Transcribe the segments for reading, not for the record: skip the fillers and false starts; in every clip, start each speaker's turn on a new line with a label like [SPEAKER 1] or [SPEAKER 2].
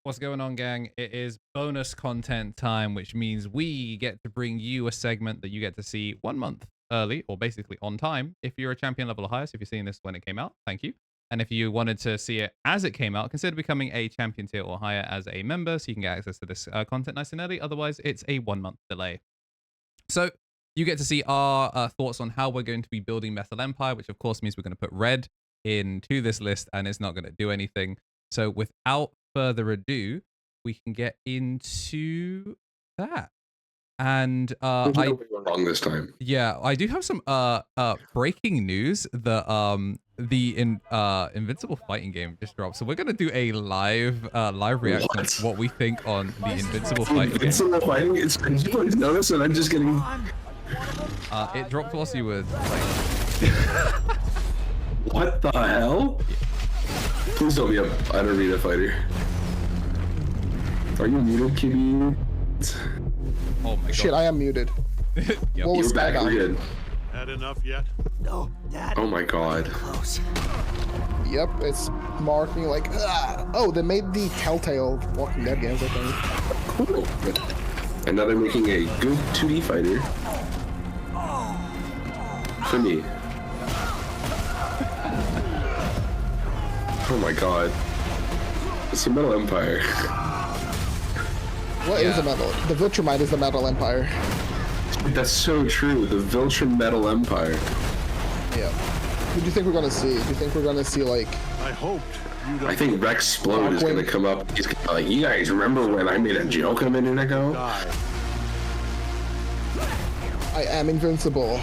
[SPEAKER 1] What's going on, gang? It is bonus content time, which means we get to bring you a segment that you get to see 1 month early, or basically on time, if you're a champion level or higher. So if you're seeing this when it came out, thank you. And if you wanted to see it as it came out, consider becoming a champion tier or higher as a member, so you can get access to this content nice and early. Otherwise, it's a 1 month delay. So you get to see our thoughts on how we're going to be building Metal Empire, which of course means we're going to put red into this list, and it's not going to do anything. So without further ado, we can get into that. And
[SPEAKER 2] I wrong this time.
[SPEAKER 1] Yeah, I do have some breaking news. The Invincible fighting game just dropped, so we're gonna do a live reaction to what we think on the Invincible fighting game.
[SPEAKER 2] Invincible fighting? It's you always notice, and I'm just getting.
[SPEAKER 1] It dropped whilst you were like.
[SPEAKER 2] What the hell? Please don't be an arena fighter. Are you muted, Kitty?
[SPEAKER 1] Oh my god.
[SPEAKER 3] Shit, I am muted.
[SPEAKER 1] Yep.
[SPEAKER 3] What was
[SPEAKER 2] You're back again.
[SPEAKER 4] Had enough yet?
[SPEAKER 5] No, Dad.
[SPEAKER 2] Oh my god.
[SPEAKER 5] Close.
[SPEAKER 3] Yep, it's marking like. Oh, they made the Telltale Walking Dead games, I think.
[SPEAKER 2] Cool. And now they're making a good 2D fighter. For me. Oh my god. It's a Metal Empire.
[SPEAKER 3] What is a metal? The Viltrumite is the Metal Empire.
[SPEAKER 2] That's so true. The Viltrum Metal Empire.
[SPEAKER 3] Yeah. Who do you think we're gonna see? Do you think we're gonna see like?
[SPEAKER 4] I hoped you'd.
[SPEAKER 2] I think Rexplode is gonna come up. He's gonna be like, you guys remember when I made a joke a minute ago?
[SPEAKER 4] Die.
[SPEAKER 3] I am invincible.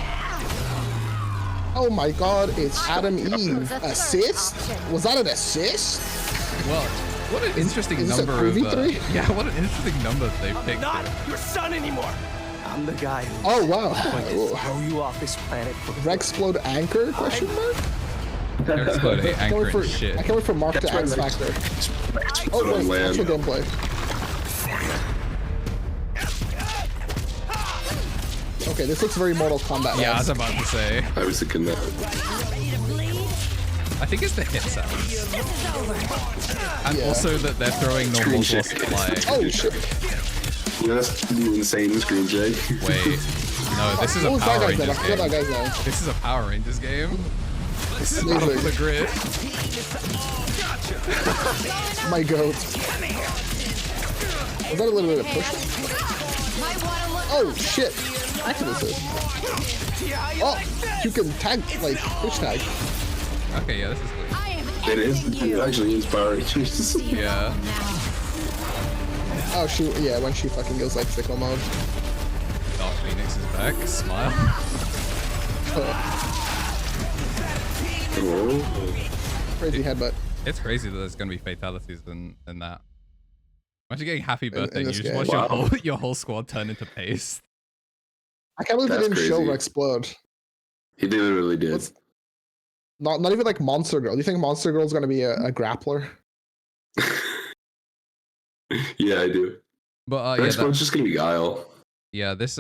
[SPEAKER 3] Oh my god, it's Adam Eve. Assist? Was that an assist?
[SPEAKER 1] Well, what an interesting
[SPEAKER 3] is
[SPEAKER 1] number
[SPEAKER 3] this a
[SPEAKER 1] of.
[SPEAKER 3] Groovy 3?
[SPEAKER 1] Yeah, what an interesting number they picked.
[SPEAKER 5] Not your son anymore. I'm the guy who
[SPEAKER 3] Oh wow.
[SPEAKER 5] throw you off this planet.
[SPEAKER 3] Rexplode anchor? Question mark?
[SPEAKER 1] Rexplode ain't anchoring shit.
[SPEAKER 3] I can't wait for Mark to X Factor. Oh wait, actual gameplay. Okay, this looks very Mortal Kombat.
[SPEAKER 1] Yeah, I was about to say.
[SPEAKER 2] I was thinking that.
[SPEAKER 1] I think it's the hit sounds. And
[SPEAKER 3] Yeah.
[SPEAKER 1] also that they're throwing normal
[SPEAKER 2] Screen
[SPEAKER 1] force
[SPEAKER 2] shake.
[SPEAKER 1] flying.
[SPEAKER 3] Oh shit.
[SPEAKER 2] You know, that's the insane screen shake.
[SPEAKER 1] Wait. No, this is a
[SPEAKER 3] What was that
[SPEAKER 1] Power
[SPEAKER 3] guy's name? I
[SPEAKER 1] Rangers
[SPEAKER 3] forgot that
[SPEAKER 1] game.
[SPEAKER 3] guy's name.
[SPEAKER 1] This is a Power Rangers game. This is not
[SPEAKER 3] Amazing.
[SPEAKER 1] the grid.
[SPEAKER 3] My goat. Was that a little bit of push? Oh shit. Activist. Oh, you can tag, like, push tag.
[SPEAKER 1] Okay, yeah, this is good.
[SPEAKER 2] It is. It actually is Power Rangers.
[SPEAKER 1] Yeah.
[SPEAKER 3] Oh, yeah, when she fucking goes, like, sicko mode.
[SPEAKER 1] Dark Phoenix is back. Smile.
[SPEAKER 3] Crazy headbutt.
[SPEAKER 1] It's crazy that there's going to be fatalities in that. Imagine getting happy birthday
[SPEAKER 3] in
[SPEAKER 1] and
[SPEAKER 3] this
[SPEAKER 1] you just
[SPEAKER 3] game.
[SPEAKER 1] watch your whole squad turn into paste.
[SPEAKER 3] I can't believe they
[SPEAKER 2] That's
[SPEAKER 3] didn't show
[SPEAKER 2] crazy.
[SPEAKER 3] Rexplode.
[SPEAKER 2] He really did.
[SPEAKER 3] What's- Not even like Monster Girl. Do you think Monster Girl's gonna be a grappler?
[SPEAKER 2] Yeah, I do.
[SPEAKER 1] But yeah,
[SPEAKER 2] Rexplode's just gonna be Guile.
[SPEAKER 1] yeah, this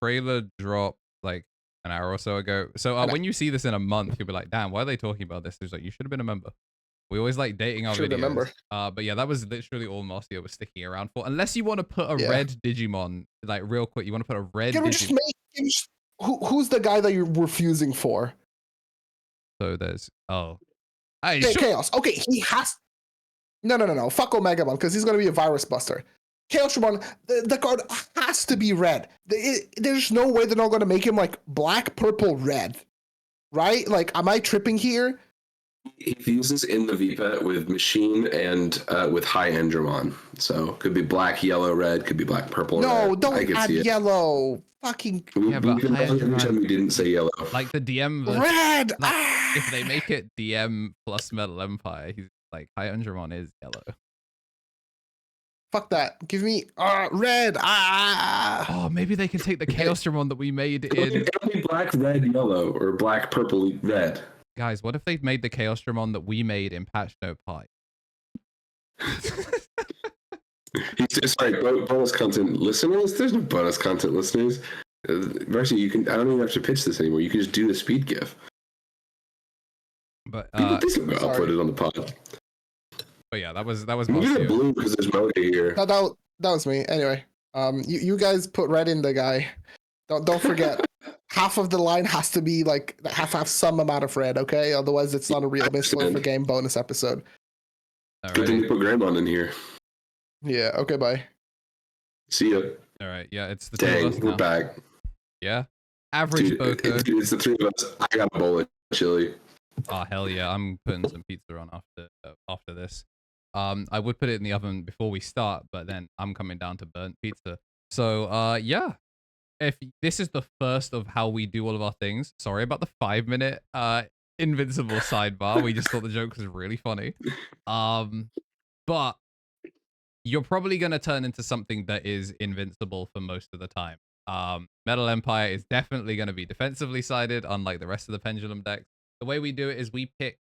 [SPEAKER 1] trailer dropped like an hour or so ago. So when you see this in a month, you'll be like, damn, why are they talking about this? It's like, you should have been a member. We always like dating our
[SPEAKER 3] Should
[SPEAKER 1] videos.
[SPEAKER 3] remember.
[SPEAKER 1] But yeah, that was literally all Marcio was sticking around for. Unless you want to put a
[SPEAKER 3] Yeah.
[SPEAKER 1] red Digimon, like real quick, you want to put a red
[SPEAKER 3] Can we just
[SPEAKER 1] Digimon.
[SPEAKER 3] who's the guy that you're refusing for?
[SPEAKER 1] So there's, oh. Hey,
[SPEAKER 3] Okay,
[SPEAKER 1] sure.
[SPEAKER 3] Chaos. Okay, he has. No. Fuck Omegamon, because he's gonna be a virus buster. Chaosmon, the card has to be red. There's no way they're not gonna make him like black, purple, red, right? Like, am I tripping here?
[SPEAKER 2] He fuses in the VPET with Machine and with High Endramon. So could be black, yellow, red. Could be black, purple.
[SPEAKER 3] No,
[SPEAKER 2] red.
[SPEAKER 3] don't
[SPEAKER 2] I can
[SPEAKER 3] add
[SPEAKER 2] see it.
[SPEAKER 3] yellow. Fucking
[SPEAKER 1] Yeah, but High
[SPEAKER 2] every
[SPEAKER 1] Endramon-
[SPEAKER 2] time we didn't say yellow.
[SPEAKER 1] Like the DM version.
[SPEAKER 3] red.
[SPEAKER 1] Like, if they make it DM plus Metal Empire, he's like, High Endramon is yellow.
[SPEAKER 3] Fuck that. Give me red.
[SPEAKER 1] Oh, maybe they can take the Chaos Dramon that we made in.
[SPEAKER 2] It'll be black, red, yellow, or black, purple, red.
[SPEAKER 1] Guys, what if they made the Chaos Dramon that we made in Patch Note Pi?
[SPEAKER 2] He's just like bonus content listeners. There's no bonus content listeners. Actually, you can. I don't even have to pitch this anymore. You can just do the speed GIF.
[SPEAKER 1] But
[SPEAKER 2] People, please don't go
[SPEAKER 3] sorry.
[SPEAKER 2] upload it on the pod.
[SPEAKER 1] But yeah, that was
[SPEAKER 2] Maybe the
[SPEAKER 1] Marcio.
[SPEAKER 2] blue because there's melody here.
[SPEAKER 3] That was me. Anyway, you guys put red in the guy. Don't forget. Half of the line has to be like have some amount of red, okay? Otherwise, it's not a real Misplay for Game bonus episode.
[SPEAKER 2] Good thing
[SPEAKER 1] Alrighty.
[SPEAKER 2] you put Grandma in here.
[SPEAKER 3] Yeah. Okay. Bye.
[SPEAKER 2] See ya.
[SPEAKER 1] All right. Yeah, it's the two of us
[SPEAKER 2] Dang, we're
[SPEAKER 1] now.
[SPEAKER 2] back.
[SPEAKER 1] Yeah. Average
[SPEAKER 2] Dude,
[SPEAKER 1] Boca.
[SPEAKER 2] it's the three of us. I got a bowl of chili.
[SPEAKER 1] Oh hell yeah! I'm putting some pizza on after this. I would put it in the oven before we start, but then I'm coming down to burnt pizza. So yeah. If this is the first of how we do all of our things, sorry about the 5-minute invincible sidebar. We just thought the joke was really funny. But you're probably gonna turn into something that is invincible for most of the time. Metal Empire is definitely gonna be defensively sided, unlike the rest of the pendulum decks. The way we do it is we pick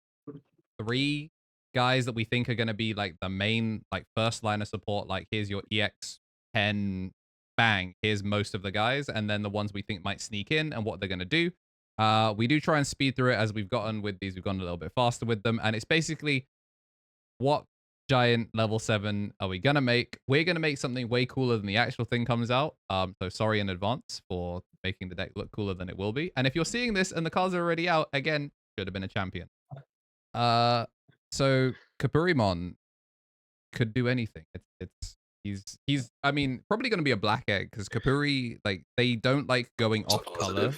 [SPEAKER 1] 3 guys that we think are gonna be like the main, like first line of support. Like here's your EX 10. Bang, here's most of the guys, and then the ones we think might sneak in and what they're going to do. We do try and speed through it as we've gotten with these. We've gone a little bit faster with them, and it's basically what giant level 7 are we going to make? We're going to make something way cooler than the actual thing comes out. So sorry in advance for making the deck look cooler than it will be. And if you're seeing this and the cards are already out, again, should have been a champion. So Kapurimon could do anything. He's I mean, probably going to be a black egg because Kapuri, like, they don't like going off color.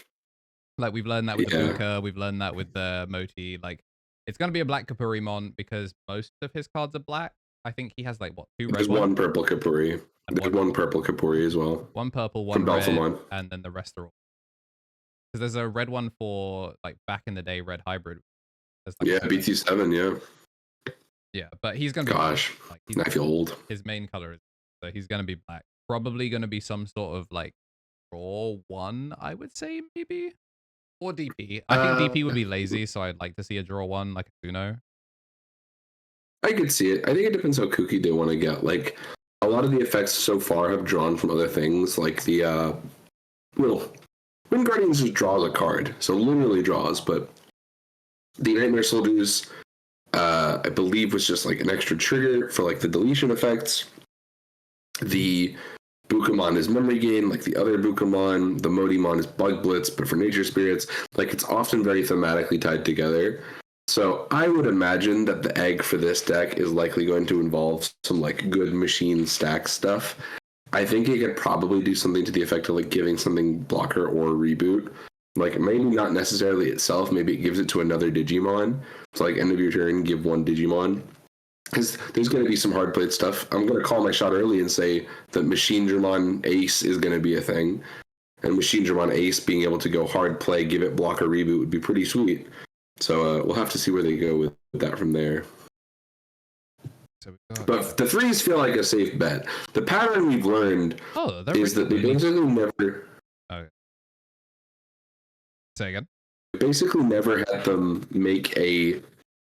[SPEAKER 1] Like, we've learned that with the Buka, we've learned that with the Moti. Like, it's going to be a black Kapurimon because most of his cards are black. I think he has, like, what, 2 red
[SPEAKER 2] There's
[SPEAKER 1] ones?
[SPEAKER 2] one purple Kapuri. There's one purple Kapuri as well.
[SPEAKER 1] 1 purple, 1
[SPEAKER 2] From
[SPEAKER 1] red,
[SPEAKER 2] Belphemon.
[SPEAKER 1] and then the rest are all. Because there's a red one for, like, back in the day, red hybrid. Like,
[SPEAKER 2] Yeah, BT7, yeah.
[SPEAKER 1] Yeah, but he's going to be...
[SPEAKER 2] Gosh,
[SPEAKER 1] like,
[SPEAKER 2] I feel old.
[SPEAKER 1] His main color is... So he's going to be black. Probably going to be some sort of like draw 1, I would say, maybe? Or DP. I think DP would be lazy, so I'd like to see a draw 1 like a Kuno.
[SPEAKER 2] I could see it. I think it depends how kooky they want to get. Like, a lot of the effects so far have drawn from other things, like the, Wind Guardians just draws a card, so literally draws, but the Nightmare Soldiers, I believe, was just like an extra trigger for like the deletion effects. The Bukamon is memory gain, like the other Bukamon. The Modimon is bug blitz, but for nature spirits. Like, it's often very thematically tied together. So I would imagine that the egg for this deck is likely going to involve some like good machine stack stuff. I think it could probably do something to the effect of like giving something blocker or reboot. Like, maybe not necessarily itself. Maybe it gives it to another Digimon. So like, end of your turn, give 1 Digimon. Because there's going to be some hard played stuff. I'm going to call my shot early and say that Machine Dramon Ace is going to be a thing. And Machine Dramon Ace being able to go hard play, give it blocker reboot would be pretty sweet. So we'll have to see where they go with that from there. But the 3s feel like a safe bet. The pattern we've learned is that they basically never...
[SPEAKER 1] Okay. Say again?
[SPEAKER 2] Basically never had them make a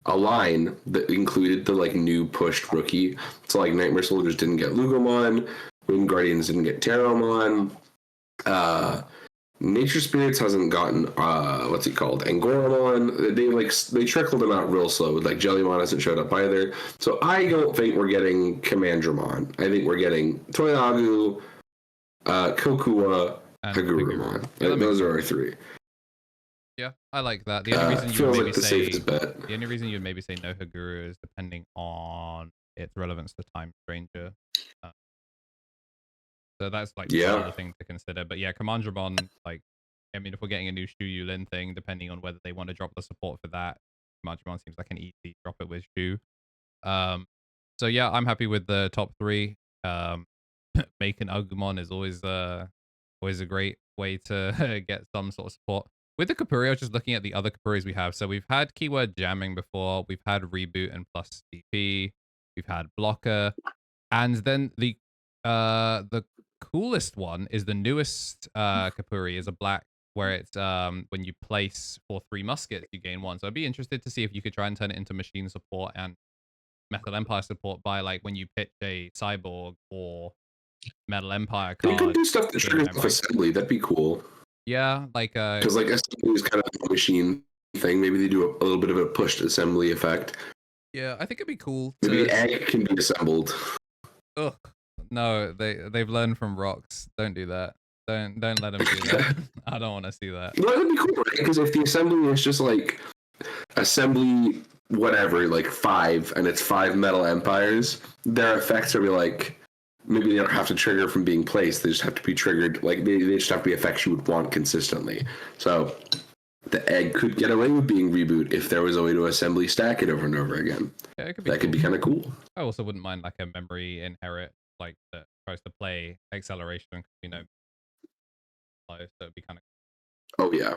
[SPEAKER 2] line that included the like new pushed rookie. So like Nightmare Soldiers didn't get Lugomon, Wind Guardians didn't get Terramon, Nature Spirits hasn't gotten what's he called, Angoramon. They trickled them out real slow. Like Jellymon hasn't showed up either. So I don't think we're getting Commandramon. I think we're getting Toyagu, Kokua, Haguramon. Those are our 3.
[SPEAKER 1] Yeah, I like that. The only reason you would maybe
[SPEAKER 2] the
[SPEAKER 1] say
[SPEAKER 2] safest bet.
[SPEAKER 1] the only reason you'd maybe say no Haguru is depending on its relevance to Time Stranger. So that's like another thing to consider. But yeah, Commandramon, like, I mean, if we're getting a new Shu Yulin thing, depending on whether they want to drop the support for that, Commandramon seems like an easy drop it with Shu. So yeah, I'm happy with the top 3. Making Agumon is always a great way to get some sort of support. With the Kapuri, I was just looking at the other Kapuris we have. So we've had keyword jamming before. We've had reboot and plus DP. We've had blocker. And then the coolest one is the newest Kapuri is a black where it's when you place for 3 muskets, you gain 1. So I'd be interested to see if you could try and turn it into machine support and Metal Empire support by like when you pitch a cyborg or Metal Empire card.
[SPEAKER 2] They could do stuff that triggers off assembly. That'd be cool.
[SPEAKER 1] Yeah, like
[SPEAKER 2] because like assembly is kind of a machine thing. Maybe they do a little bit of a pushed assembly effect.
[SPEAKER 1] Yeah, I think it'd be cool
[SPEAKER 2] Maybe
[SPEAKER 1] to.
[SPEAKER 2] the egg can be assembled.
[SPEAKER 1] Ugh. No, they've learned from rocks. Don't do that. Don't let them do that. I don't want to see that.
[SPEAKER 2] Well, that'd be cool, right? Because if the assembly is just like assembly whatever, like 5, and it's 5 metal empires, their effects are like maybe they don't have to trigger from being placed. They just have to be triggered. Like they just have to be effects you would want consistently. So the egg could get away with being reboot if there was a way to assembly stack it over and over again.
[SPEAKER 1] Yeah, it could be.
[SPEAKER 2] That could be kind of cool.
[SPEAKER 1] I also wouldn't mind like a memory inherit, like that tries to play acceleration. You know, so it'd be kind of.
[SPEAKER 2] Oh yeah.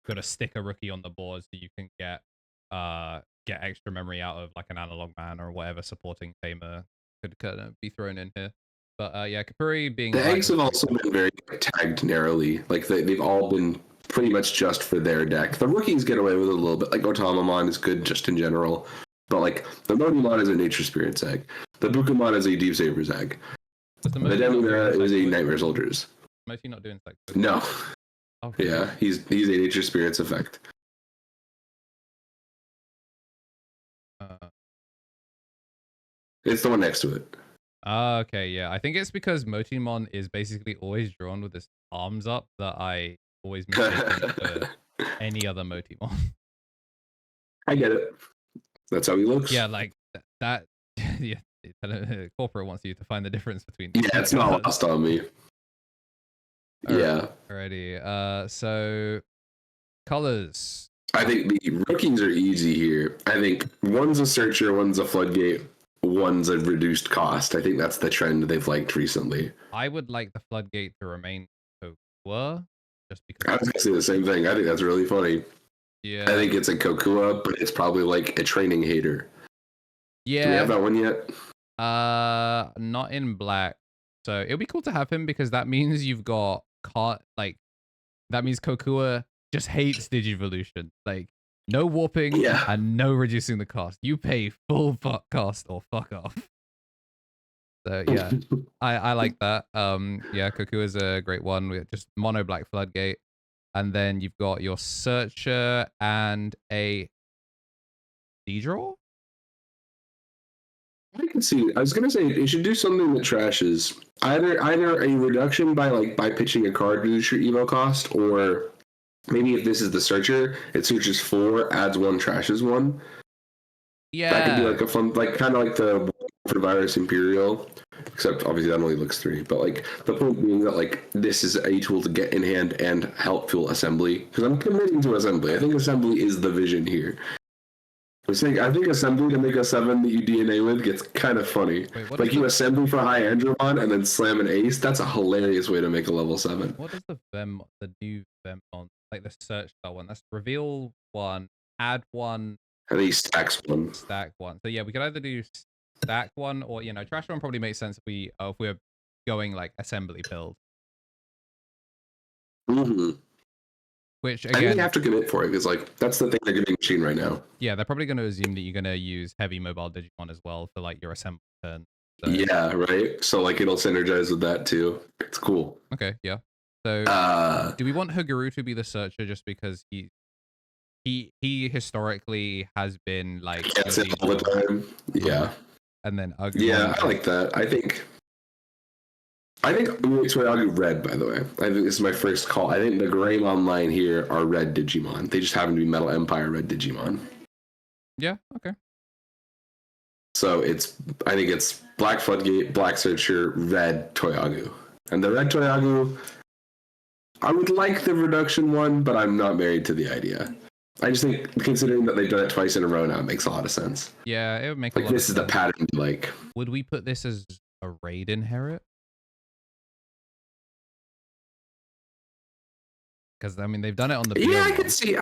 [SPEAKER 1] Got to stick a rookie on the board so you can get extra memory out of like an analog man or whatever supporting tamer could kind of be thrown in here. But yeah, Kapuri being
[SPEAKER 2] the eggs have also been very tagged narrowly. Like they've all been pretty much just for their deck. The rookies get away with it a little bit. Like Otamamon is good just in general, but like the Modimon is a Nature Spirit's egg. The Bukamon is a Deep Saber's egg. The Demimera is a Nightmare Soldier's.
[SPEAKER 1] Mostly not doing like.
[SPEAKER 2] No.
[SPEAKER 1] Okay.
[SPEAKER 2] Yeah, he's a Nature Spirit's effect. It's the one next to it.
[SPEAKER 1] Okay, yeah. I think it's because Motimon is basically always drawn with his arms up that I always mistake him for any other Motimon.
[SPEAKER 2] I get it. That's how he looks.
[SPEAKER 1] Yeah, like that. Yeah, corporate wants you to find the difference between.
[SPEAKER 2] Yeah, it's not lost on me. Yeah.
[SPEAKER 1] Alrighty. So colors.
[SPEAKER 2] I think the rookies are easy here. I think one's a searcher, one's a floodgate, one's a reduced cost. I think that's the trend they've liked recently.
[SPEAKER 1] I would like the floodgate to remain Kokua, just because.
[SPEAKER 2] I was gonna say the same thing. I think that's really funny.
[SPEAKER 1] Yeah.
[SPEAKER 2] I think it's a Kokua, but it's probably like a training hater.
[SPEAKER 1] Yeah.
[SPEAKER 2] Do we have that one yet?
[SPEAKER 1] Not in black. So it'll be cool to have him because that means you've got that means Kokua just hates Digivolution. Like no warping and no reducing the cost. You pay full fuck cost or fuck off. So yeah, I like that. Yeah, Kokua is a great one. We just mono black floodgate, and then you've got your searcher and a D-draw.
[SPEAKER 2] I can see. I was gonna say you should do something that trashes either a reduction by pitching a card reduce your evo cost, or maybe if this is the searcher, it searches 4, adds 1, trashes 1.
[SPEAKER 1] Yeah,
[SPEAKER 2] that could be like a fun, like kind of like the for Virus Imperial, except obviously that only looks 3. But like the point being that like this is a tool to get in hand and help fuel assembly, because I'm committing to assembly. I think assembly is the vision here. I think assembly to make a 7 that you DNA with gets kind of funny.
[SPEAKER 1] Wait,
[SPEAKER 2] like you assembly for high Andromon and then slam an ace. That's a hilarious way to make a level 7.
[SPEAKER 1] What does the new Veemon, like the search style one? That's reveal 1, add 1,
[SPEAKER 2] and he stacks 1.
[SPEAKER 1] stack 1. So yeah, we could either do stack 1 or trash 1 probably makes sense if we're going like assembly build.
[SPEAKER 2] Mm-hmm.
[SPEAKER 1] Which
[SPEAKER 2] again, I think you have to commit for it because like that's the thing they're giving Machine right now.
[SPEAKER 1] Yeah, they're probably going to assume that you're going to use heavy mobile Digimon as well for like your assembly turn. So.
[SPEAKER 2] Yeah, right. So like it'll synergize with that too. It's cool.
[SPEAKER 1] Okay, yeah. So do we want Haguru to be the searcher just because he historically has been like
[SPEAKER 2] gets it all the time? Yeah.
[SPEAKER 1] And then
[SPEAKER 2] yeah, I like that. I think I'll do red, by the way. I think this is my first call. I think the Greymon line here are red Digimon. They just happen to be Metal Empire red Digimon.
[SPEAKER 1] Yeah, okay.
[SPEAKER 2] So I think it's black Floodgate, black Searcher, red Toyagu. And the red Toyagu, I would like the reduction one, but I'm not married to the idea. I just think considering that they've done it twice in a row now, it makes a lot of sense.
[SPEAKER 1] Yeah, it would make a lot of sense.
[SPEAKER 2] This is the pattern you like.
[SPEAKER 1] Would we put this as a raid inherit? Because I mean they've done it on the
[SPEAKER 2] I could see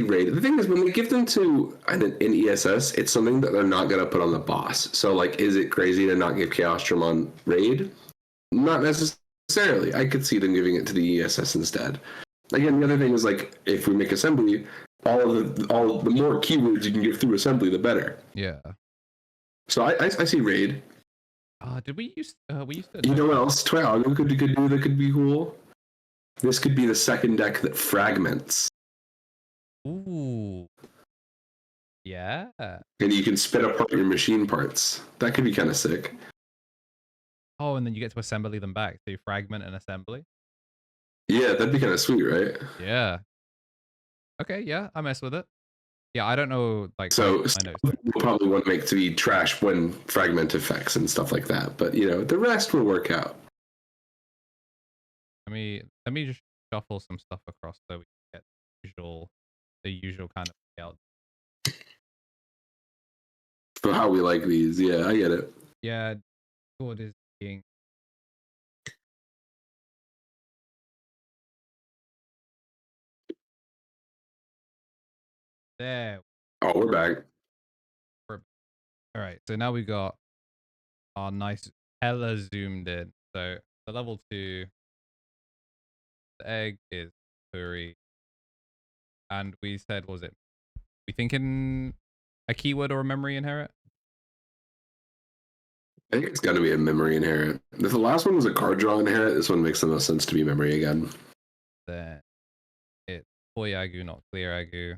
[SPEAKER 2] raid. The thing is when they give them to an ESS, it's something that they're not gonna put on the boss. So like, is it crazy to not give Chaosdramon raid? Not necessarily. I could see them giving it to the ESS instead. Again, the other thing is like if we make assembly, all the more keywords you can get through assembly, the better.
[SPEAKER 1] Yeah.
[SPEAKER 2] So I see raid.
[SPEAKER 1] Did we use to?
[SPEAKER 2] You know what else? Toyago could do that could be cool. This could be the second deck that fragments.
[SPEAKER 1] Ooh. Yeah.
[SPEAKER 2] And you can spit apart your machine parts. That could be kind of sick.
[SPEAKER 1] Oh, and then you get to assembly them back. So you fragment and assembly.
[SPEAKER 2] Yeah, that'd be kind of sweet, right?
[SPEAKER 1] Yeah. Okay, yeah, I mess with it. Yeah, I don't know, like,
[SPEAKER 2] So
[SPEAKER 1] my notes.
[SPEAKER 2] we'll probably want to make to be trash when fragment effects and stuff like that. But, you know, the rest will work out.
[SPEAKER 1] Let me just shuffle some stuff across so we can get the usual kind of layout.
[SPEAKER 2] For how we like these. Yeah, I get it.
[SPEAKER 1] Yeah, Discord is being there.
[SPEAKER 2] Oh, we're back.
[SPEAKER 1] All right, so now we got our nice hella zoomed in. So the level 2, the egg is Puri, and we said, what was it? We thinking a keyword or a memory inherit?
[SPEAKER 2] I think it's got to be a memory inherit. If the last one was a card draw inherit, this one makes the most sense to be memory again.
[SPEAKER 1] Then it's Toyagu, not Clearagu.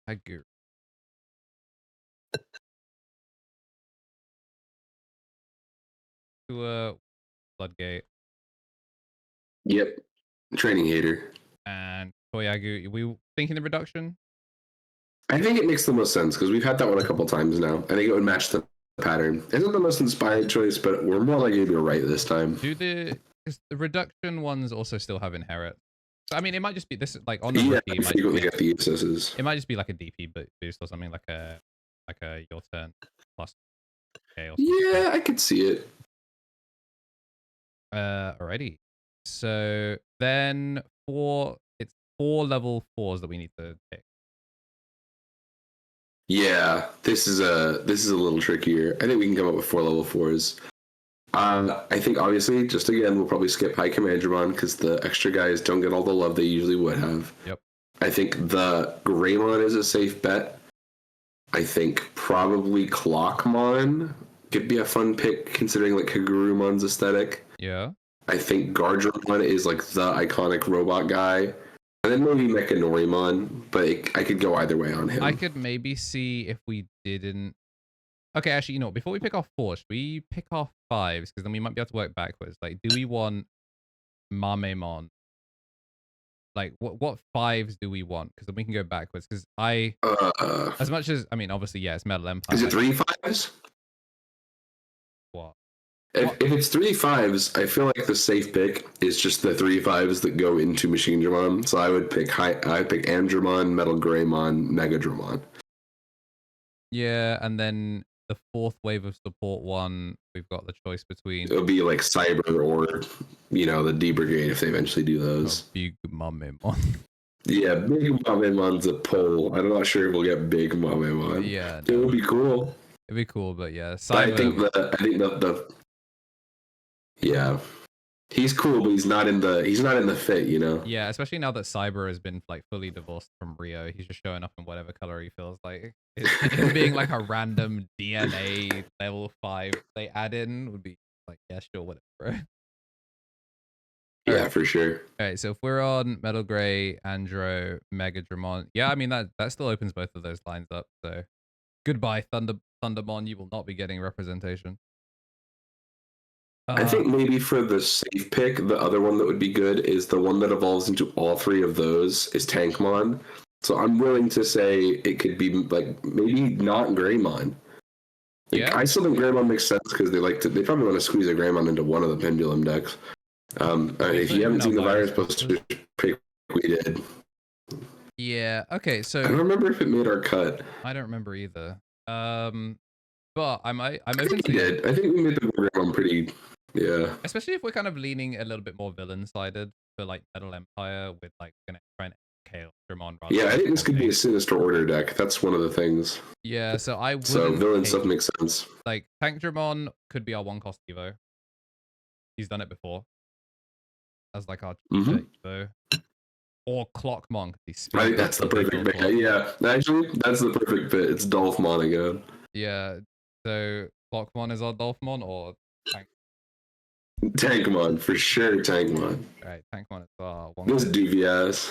[SPEAKER 1] Agu. To Floodgate
[SPEAKER 2] Yep. Training hater.
[SPEAKER 1] and Toyagu. We thinking the reduction?
[SPEAKER 2] I think it makes the most sense because we've had that one a couple times now. I think it would match the pattern. Isn't the most inspired choice, but we're more likely to be right this time.
[SPEAKER 1] Is the reduction ones also still have inherit? I mean, it might just be this, like on the
[SPEAKER 2] Yeah,
[SPEAKER 1] rookie,
[SPEAKER 2] I frequently get the uses.
[SPEAKER 1] it might just be like a DP boost or something, like a your turn plus K or something.
[SPEAKER 2] Yeah, I could see it.
[SPEAKER 1] Alrighty. So then it's 4 level 4s that we need to pick.
[SPEAKER 2] Yeah, this is a little trickier. I think we can come up with 4 level 4s. I think obviously, just again, we'll probably skip High Commandramon because the extra guys don't get all the love they usually would have.
[SPEAKER 1] Yep.
[SPEAKER 2] I think the Greymon is a safe bet. I think probably Clockmon could be a fun pick considering like Kagurumon's aesthetic.
[SPEAKER 1] Yeah.
[SPEAKER 2] I think Gardramon is like the iconic robot guy. And then maybe Mechanorimon, but I could go either way on him.
[SPEAKER 1] I could maybe see if we didn't. Okay, actually, you know what? Before we pick our 4s, should we pick our 5s? Because then we might be able to work backwards. Like, do we want Mamemon? Like, what 5s do we want? Because then we can go backwards. Because as much as, I mean, obviously, yeah, it's Metal Empire.
[SPEAKER 2] Is it 3 5s?
[SPEAKER 1] What?
[SPEAKER 2] If it's 3 5s, I feel like the safe pick is just the 3 5s that go into Machine Dramon. So I would pick Andramon, Metal Greymon, Megadramon.
[SPEAKER 1] Yeah, and then the 4th wave of support one, we've got the choice between.
[SPEAKER 2] It'll be like Cyber or, you know, the D Brigade if they eventually do those.
[SPEAKER 1] Big Mamemon.
[SPEAKER 2] Yeah, Big Mamemon's a pull. I'm not sure if we'll get Big Mamemon.
[SPEAKER 1] Yeah,
[SPEAKER 2] it would be cool.
[SPEAKER 1] It'd be cool, but yeah,
[SPEAKER 2] Cyber. I think the yeah, he's cool, but he's not in the fit, you know.
[SPEAKER 1] Yeah, especially now that Cyber has been like fully divorced from Rio, he's just showing up in whatever color he feels like. It being like a random DNA level 5 they add in would be like, yeah, sure, whatever.
[SPEAKER 2] Yeah, for sure.
[SPEAKER 1] All right, so if we're on Metal Grey, Andro, Megadramon, yeah, I mean that still opens both of those lines up. So goodbye, Thundermon, you will not be getting representation.
[SPEAKER 2] I think maybe for the safe pick, the other one that would be good is the one that evolves into all 3 of those is Tankmon. So I'm willing to say it could be like maybe not Greymon. Like,
[SPEAKER 1] Yeah,
[SPEAKER 2] I still think Greymon makes sense because they probably want to squeeze a Greymon into one of the Pendulum decks. If you haven't seen the Virus Buster pick we did.
[SPEAKER 1] Yeah, okay, so
[SPEAKER 2] I don't remember if it made our cut.
[SPEAKER 1] I don't remember either. But I'm
[SPEAKER 2] I
[SPEAKER 1] open
[SPEAKER 2] think
[SPEAKER 1] to
[SPEAKER 2] we did. I think we made the Greymon pretty. Yeah.
[SPEAKER 1] especially if we're kind of leaning a little bit more villain sided for like Metal Empire with like gonna try and KO Dramon.
[SPEAKER 2] Yeah, I think this could be a Sinister Order deck. That's one of the things.
[SPEAKER 1] Yeah, so I would.
[SPEAKER 2] So villain stuff makes sense.
[SPEAKER 1] Like Tank Dramon could be our 1-cost Evo. He's done it before. As like our Evo. Or Clockmon.
[SPEAKER 2] I think that's the perfect bit. Yeah, actually, that's the perfect bit. It's Dolphmon again.
[SPEAKER 1] Yeah, so Clockmon is our Dolphmon or Tank.
[SPEAKER 2] Tankmon, for sure, Tankmon.
[SPEAKER 1] Alright, Tankmon as well.
[SPEAKER 2] This doofy ass.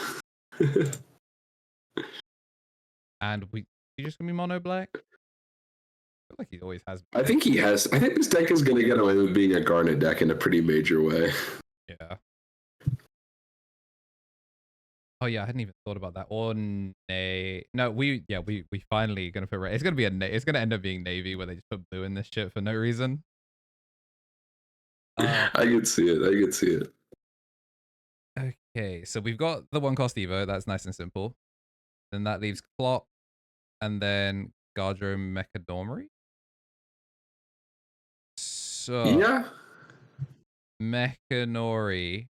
[SPEAKER 1] And he just gonna be mono black? I feel like he always has.
[SPEAKER 2] I think he has. I think this deck is going to get away with being a Garnet deck in a pretty major way.
[SPEAKER 1] Yeah. Oh yeah, I hadn't even thought about that. Or no, we finally gonna put red. It's gonna be it's gonna end up being navy where they just put blue in this shit for no reason.
[SPEAKER 2] I could see it. I could see it.
[SPEAKER 1] Okay, so we've got the 1-cost Evo. That's nice and simple. Then that leaves Clock, and then Gardro Mechadormary. So
[SPEAKER 2] Yeah.
[SPEAKER 1] Mechanori.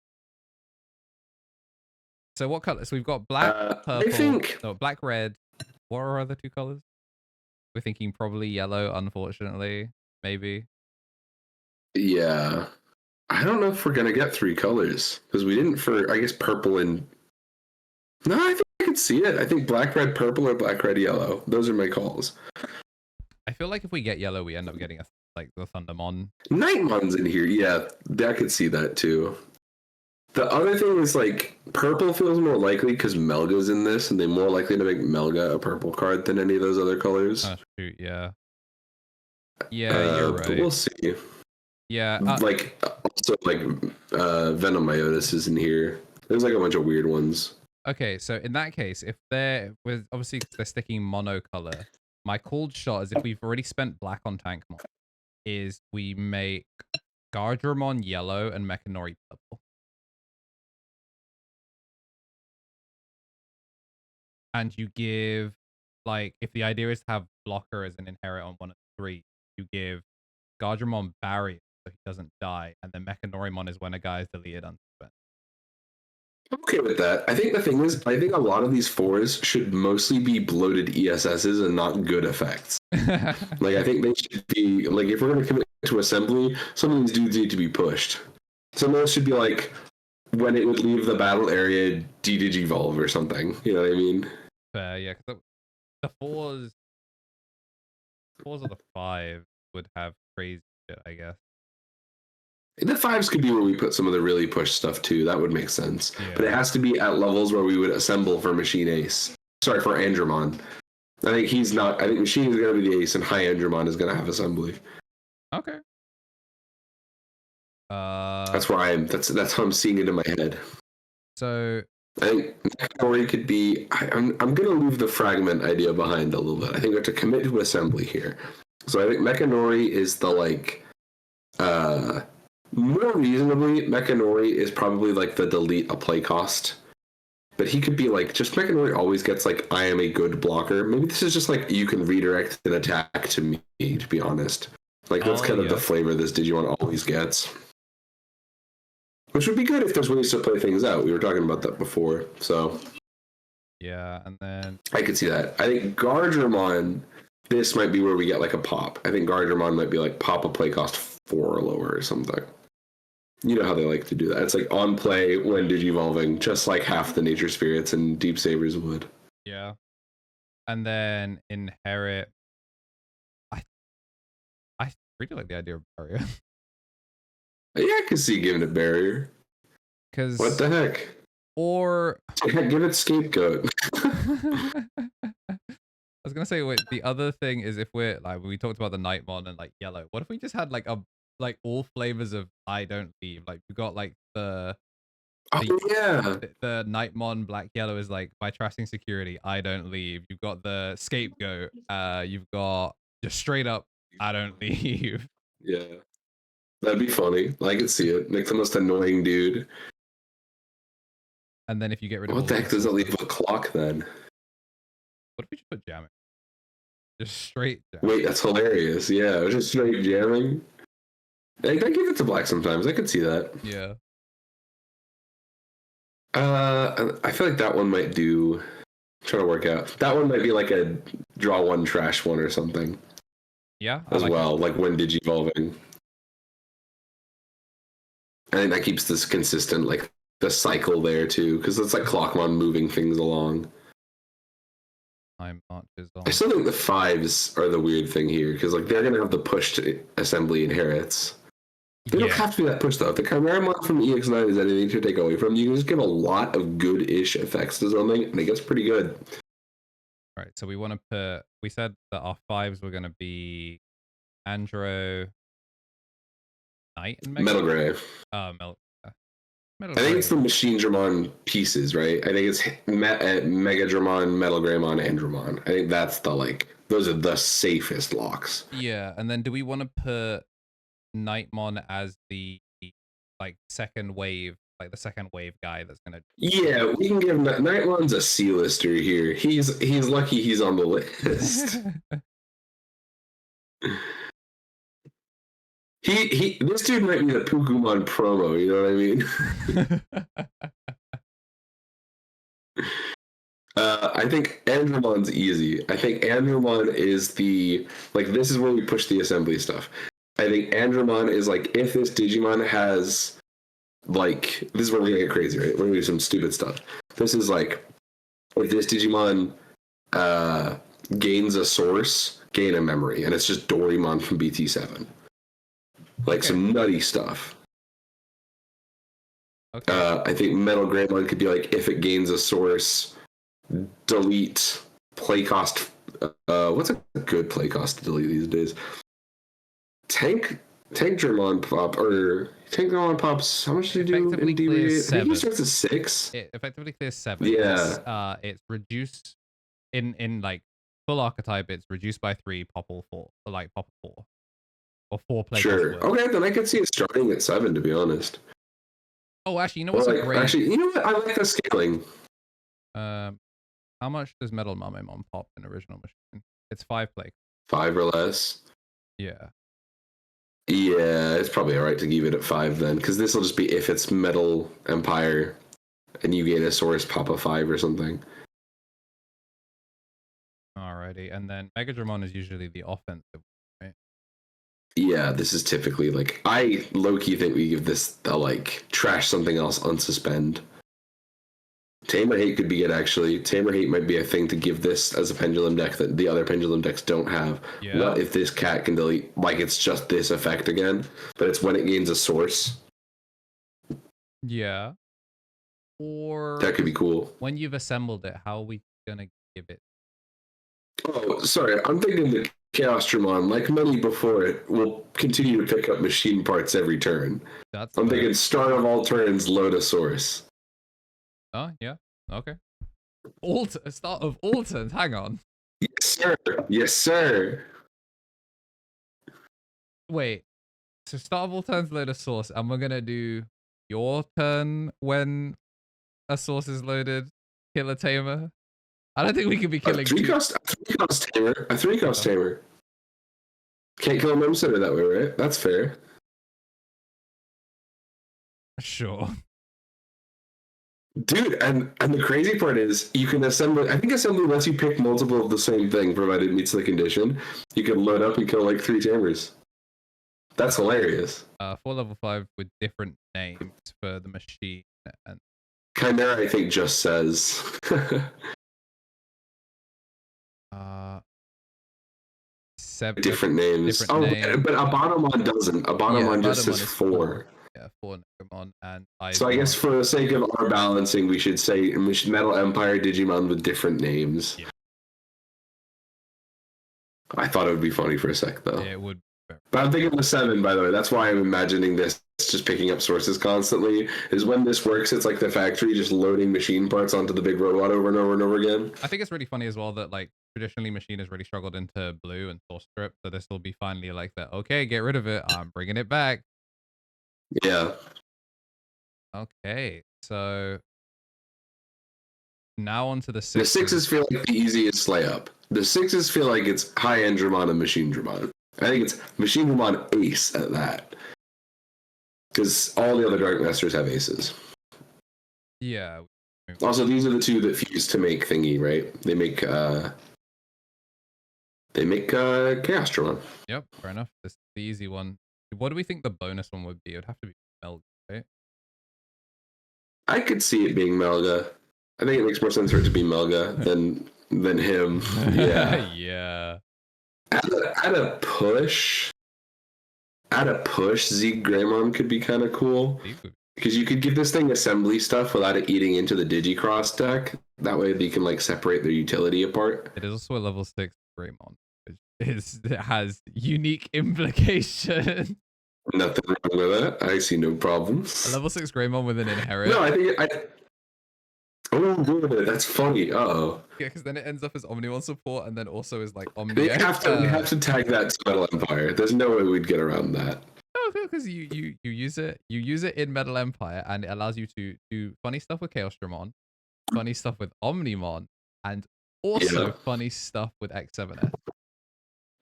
[SPEAKER 1] So what colors? So we've got black, purple,
[SPEAKER 2] I think
[SPEAKER 1] no, black, red. What are our other two colors? We're thinking probably yellow, unfortunately. Maybe.
[SPEAKER 2] Yeah. I don't know if we're going to get 3 colors because we didn't for, I guess, purple and. No, I think I could see it. I think black, red, purple, or black, red, yellow. Those are my calls.
[SPEAKER 1] I feel like if we get yellow, we end up getting like the Thundermon.
[SPEAKER 2] Nightmon's in here. Yeah, I could see that too. The other thing is like purple feels more likely because Melga's in this, and they're more likely to make Melga a purple card than any of those other colors.
[SPEAKER 1] Oh shoot, yeah. Yeah, you're right.
[SPEAKER 2] But we'll see.
[SPEAKER 1] Yeah.
[SPEAKER 2] Like also like Venom Iotis is in here. There's like a bunch of weird ones.
[SPEAKER 1] Okay, so in that case, if they're obviously they're sticking monocolor, my called shot is if we've already spent black on Tankmon, is we make Gardramon yellow and Mechanori purple. And you give, like, if the idea is to have blocker as an inherit on 1 of 3, you give Gardramon barrier so he doesn't die, and then Mechanorimon is when a guy is deleted unspent.
[SPEAKER 2] I'm okay with that. I think the thing is, I think a lot of these 4s should mostly be bloated ESSs and not good effects. Like, I think they should be, like, if we're going to commit to assembly, some of these dudes need to be pushed. Some of those should be like, when it would leave the battle area, Digivolve or something. You know what I mean?
[SPEAKER 1] Yeah, because the 4s or the 5 would have crazy shit, I guess.
[SPEAKER 2] The 5s could be where we put some of the really push stuff too. That would make sense.
[SPEAKER 1] Yeah.
[SPEAKER 2] But it has to be at levels where we would assemble for Machine Ace. Sorry, for Andromon. I think he's not. I think Machine is going to be the ace, and High Andromon is going to have assembly.
[SPEAKER 1] Okay.
[SPEAKER 2] That's where I am. That's how I'm seeing it in my head.
[SPEAKER 1] So
[SPEAKER 2] I think Mechanori could be. I'm going to leave the fragment idea behind a little bit. I think we have to commit to assembly here. So I think Mechanori is the like. More reasonably, Mechanori is probably like the delete a play cost. But he could be like, just Mechanori always gets like, I am a good blocker. Maybe this is just like, you can redirect an attack to me, to be honest. Like, that's kind of the flavor this Digimon always gets. Which would be good if there's ways to play things out. We were talking about that before, so.
[SPEAKER 1] yeah, and then...
[SPEAKER 2] I could see that. I think Gardramon, this might be where we get like a pop. I think Gardramon might be like pop a play cost 4 or lower or something. You know how they like to do that. It's like on play when Digivolving, just like half the Nature Spirits and Deep Sabers would.
[SPEAKER 1] Yeah. And then inherit. I really like the idea of barrier.
[SPEAKER 2] Yeah, I can see giving it barrier.
[SPEAKER 1] Because
[SPEAKER 2] what the heck?
[SPEAKER 1] Or
[SPEAKER 2] give it scapegoat.
[SPEAKER 1] I was gonna say, wait, the other thing is if we're like we talked about the Nightmon and like yellow. What if we just had like all flavors of I don't leave? Like we got like the Nightmon black yellow is like by trusting security I don't leave. You've got the scapegoat. You've got just straight up I don't leave.
[SPEAKER 2] Yeah, that'd be funny. I could see it. Like the most annoying dude.
[SPEAKER 1] And then if you get rid of
[SPEAKER 2] what the heck does it leave a clock then?
[SPEAKER 1] What if we just put jamming? Just straight jamming.
[SPEAKER 2] Wait, that's hilarious. Yeah, just straight jamming. I give it to black sometimes. I could see that.
[SPEAKER 1] Yeah.
[SPEAKER 2] I feel like that one might do. I'm trying to work out. That one might be like a draw 1, trash 1 or something.
[SPEAKER 1] Yeah.
[SPEAKER 2] As well, like when Digivolving. I think that keeps this consistent, like the cycle there too, because it's like Clockmon moving things along.
[SPEAKER 1] Time marches on.
[SPEAKER 2] I still think the 5s are the weird thing here, because like they're gonna have the pushed assembly inherits. They don't have to be that push though. If the Chimera from EX9 is anything to take away from, you can just give a lot of good-ish effects to something, and it gets pretty good.
[SPEAKER 1] All right, so we want to put. We said that our 5s were going to be Andro, Knight, and
[SPEAKER 2] Metal Gray.
[SPEAKER 1] Metal
[SPEAKER 2] I think it's the Machine Dramon pieces, right? I think it's Mega Dramon, Metal Greymon, and Dramon. I think that's those are the safest locks.
[SPEAKER 1] Yeah, and then do we want to put Nightmon as the second wave, the second wave guy that's gonna?
[SPEAKER 2] Yeah, we can give Nightmon's a C-lister here. He's lucky he's on the list. This dude might be the Pokemon promo. You know what I mean? I think Andromon's easy. I think Andromon is this is where we push the assembly stuff. I think Andromon is if this Digimon has this is where we're gonna get crazy, right? We're gonna do some stupid stuff. This is if this Digimon gains a source, gain a memory, and it's just Doraemon from BT7. Some nutty stuff.
[SPEAKER 1] Okay.
[SPEAKER 2] I think Metal Greymon could be if it gains a source, delete play cost. What's a good play cost to delete these days? Tank Dramon Pop or Tank Dramon Pops. How much do you do in DB? I think he starts at 6.
[SPEAKER 1] It effectively clears 7.
[SPEAKER 2] Yeah.
[SPEAKER 1] It's reduced in full archetype. It's reduced by 3. Popple 4, Popple 4, or 4 play.
[SPEAKER 2] Sure. Okay, then I could see it starting at 7. To be honest.
[SPEAKER 1] Oh, actually, you know what's a great?
[SPEAKER 2] Actually, you know what? I like the scaling.
[SPEAKER 1] How much does Metal Mamemon pop in original machine? It's 5 play.
[SPEAKER 2] 5 or less.
[SPEAKER 1] Yeah.
[SPEAKER 2] Yeah, it's probably alright to give it at 5 then, because this will just be if it's Metal Empire and you gain a source, pop a 5 or something.
[SPEAKER 1] Alrighty, and then Mega Dramon is usually the offensive, right?
[SPEAKER 2] Yeah, this is typically I low-key think we give this trash something else unsuspend. Tamer Hate could be it, actually. Tamer Hate might be a thing to give this as a pendulum deck that the other pendulum decks don't have.
[SPEAKER 1] Yeah.
[SPEAKER 2] What if this cat can delete, it's just this effect again, but it's when it gains a source?
[SPEAKER 1] Yeah. Or...
[SPEAKER 2] That could be cool.
[SPEAKER 1] When you've assembled it, how are we gonna give it?
[SPEAKER 2] Oh, sorry. I'm thinking that Chaos Dramon, like many before it, will continue to pick up machine parts every turn. I'm thinking start of all turns, load a source.
[SPEAKER 1] Oh, yeah. Okay. Start of all turns. Hang on.
[SPEAKER 2] Yes, sir. Yes, sir.
[SPEAKER 1] Wait. So start of all turns, load a source, and we're gonna do your turn when a source is loaded. Kill a tamer. I don't think we could be killing.
[SPEAKER 2] A 3-cost tamer. A 3-cost tamer. Can't kill a mem center that way, right? That's fair.
[SPEAKER 1] Sure.
[SPEAKER 2] Dude, and the crazy part is you can assemble. I think assembly lets you pick multiple of the same thing, provided it meets the condition. You can load up and kill 3 tamers. That's hilarious.
[SPEAKER 1] 4 level 5 with different names for the machine. And
[SPEAKER 2] Chimera, I think, just says.
[SPEAKER 1] Seven
[SPEAKER 2] different names.
[SPEAKER 1] Different names.
[SPEAKER 2] But Abonomon doesn't. Abonomon just says 4.
[SPEAKER 1] Yeah, 4 Necromon and
[SPEAKER 2] So I guess for the sake of our balancing, we should say Metal Empire Digimon with different names. Yeah. I thought it would be funny for a sec, though.
[SPEAKER 1] Yeah, it would.
[SPEAKER 2] But I'm thinking of 7, by the way. That's why I'm imagining this just picking up sources constantly. Is when this works, it's like the factory just loading machine parts onto the big robot over and over and over again.
[SPEAKER 1] I think it's really funny as well that traditionally machine has really struggled into blue and source strip, so this will be finally that. Okay, get rid of it. I'm bringing it back.
[SPEAKER 2] Yeah.
[SPEAKER 1] Okay, so now on to the 6s.
[SPEAKER 2] The 6s feel like the easiest slay up. The 6s feel like it's high-end Dramon and Machine Dramon. I think it's Machine Dramon ace at that. Because all the other Dark Masters have aces.
[SPEAKER 1] Yeah.
[SPEAKER 2] Also, these are the 2 that fuse to make thingy, right? They make Chaos Dramon.
[SPEAKER 1] Yep, fair enough. This is the easy one. What do we think the bonus one would be? It would have to be Melga, right? I
[SPEAKER 2] could see it being Melga. I think it makes more sense for it to be Melga than him. Yeah.
[SPEAKER 1] Yeah.
[SPEAKER 2] At a push, at a push, Zeke Greymon could be kind of cool. Because you could give this thing assembly stuff without it eating into the Digicross deck. That way they can like separate their utility apart.
[SPEAKER 1] It is also a level 6 Veemon, which it has unique implications.
[SPEAKER 2] Nothing wrong with that. I see no
[SPEAKER 1] A
[SPEAKER 2] problems.
[SPEAKER 1] level 6 Greymon with an inherit.
[SPEAKER 2] No, I think oh, good. That's funny. Uh-oh.
[SPEAKER 1] Yeah, because then it ends up as Omnimon support and then also is like Omni.
[SPEAKER 2] We have to tag that to Metal Empire. There's no way we'd get around that.
[SPEAKER 1] No, because you use it in Metal Empire and it allows you to do funny stuff with Chaosdramon, funny stuff with Omnimon, and also funny stuff with X7S.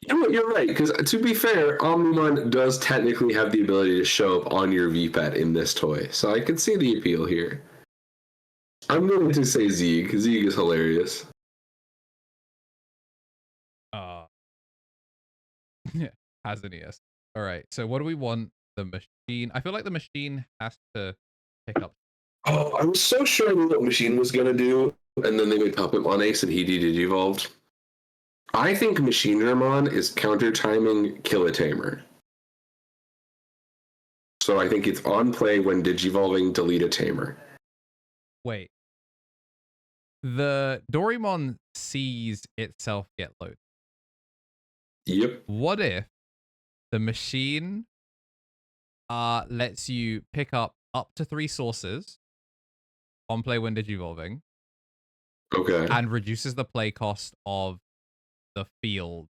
[SPEAKER 2] You know what? You're right. Because to be fair, Omnimon does technically have the ability to show up on your VPET in this toy, so I can see the appeal here. I'm going to say Zeke. Zeke is hilarious.
[SPEAKER 1] Yeah, has an ES. All right. So what do we want? The machine. I feel like the machine has to pick up.
[SPEAKER 2] Oh, I was so sure I knew what Machine was going to do, and then they made Puppetmon Ace and he Digivolved. I think Machinemon is counter-timing Kill-A-Tamer. So I think it's on play when Digivolving delete a Tamer.
[SPEAKER 1] Wait. The Doraemon sees itself get loaded.
[SPEAKER 2] Yep.
[SPEAKER 1] What if the machine lets you pick up to 3 sources on play when Digivolving?
[SPEAKER 2] Okay.
[SPEAKER 1] And reduces the play cost of the field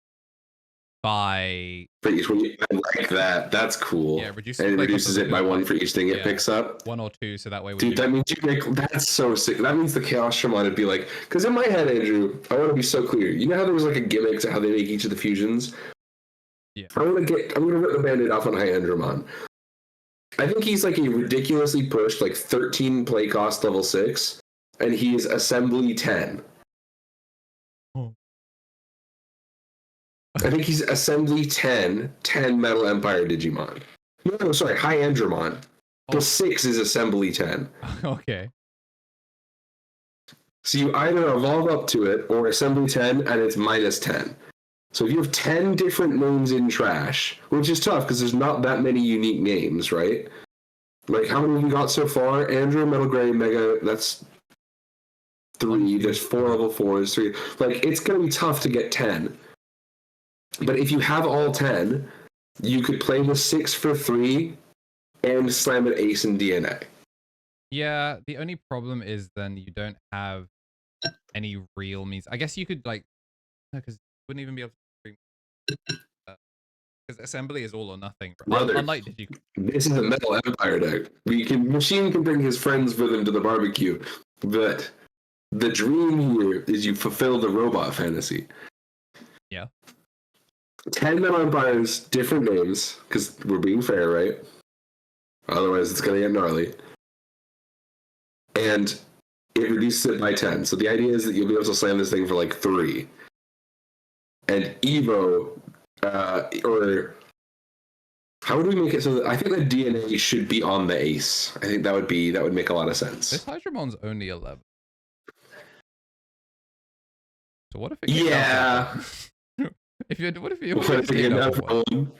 [SPEAKER 1] by...
[SPEAKER 2] For each one, I like that. That's cool.
[SPEAKER 1] Yeah, reduces
[SPEAKER 2] and it
[SPEAKER 1] the play cost
[SPEAKER 2] reduces
[SPEAKER 1] of the
[SPEAKER 2] it by
[SPEAKER 1] field
[SPEAKER 2] 1 for each thing it
[SPEAKER 1] yeah,
[SPEAKER 2] picks up.
[SPEAKER 1] 1 or 2, so that way...
[SPEAKER 2] Dude, that means you make... That's so sick. That means the Chaosdramon would be like... Because in my head, Andrew, I want to be so clear. You know how there was like a gimmick to how they make each of the fusions?
[SPEAKER 1] Yeah.
[SPEAKER 2] I'm gonna rip the Band-Aid off on Hyendramon. I think he's like a ridiculously pushed, like 13 play cost level 6, and he is assembly 10.
[SPEAKER 1] Oh.
[SPEAKER 2] I think he's assembly 10 Metal Empire Digimon. No, sorry, Hyendramon. The 6 is assembly 10.
[SPEAKER 1] Okay.
[SPEAKER 2] So you either evolve up to it or assembly 10 and it's minus 10. So if you have 10 different names in trash, which is tough because there's not that many unique names, right? Like, how many have you got so far? Andrew, Metal Gray, Mega, that's 3. There's 4 level 4s, 3. Like, it's going to be tough to get 10. But if you have all 10, you could play the 6 for 3 and slam an Ace in DNA.
[SPEAKER 1] Yeah, the only problem is then you don't have any real means. I guess you could, like... because you wouldn't even be able to... because assembly is all or nothing.
[SPEAKER 2] Brother,
[SPEAKER 1] unlike Digicross.
[SPEAKER 2] This is a Metal Empire deck. Machine can bring his friends with him to the barbecue, but the dream here is you fulfill the robot fantasy.
[SPEAKER 1] Yeah.
[SPEAKER 2] 10 Metal Empires, different names, because we're being fair, right? Otherwise, it's going to get gnarly. And it reduces it by 10. So the idea is that you'll be able to slam this thing for like 3. And Evo, or how would we make it so that I think the DNA should be on the Ace. I think that would make a lot of sense.
[SPEAKER 1] This Hydramon's only 11. So what if it what if you
[SPEAKER 2] down for 1?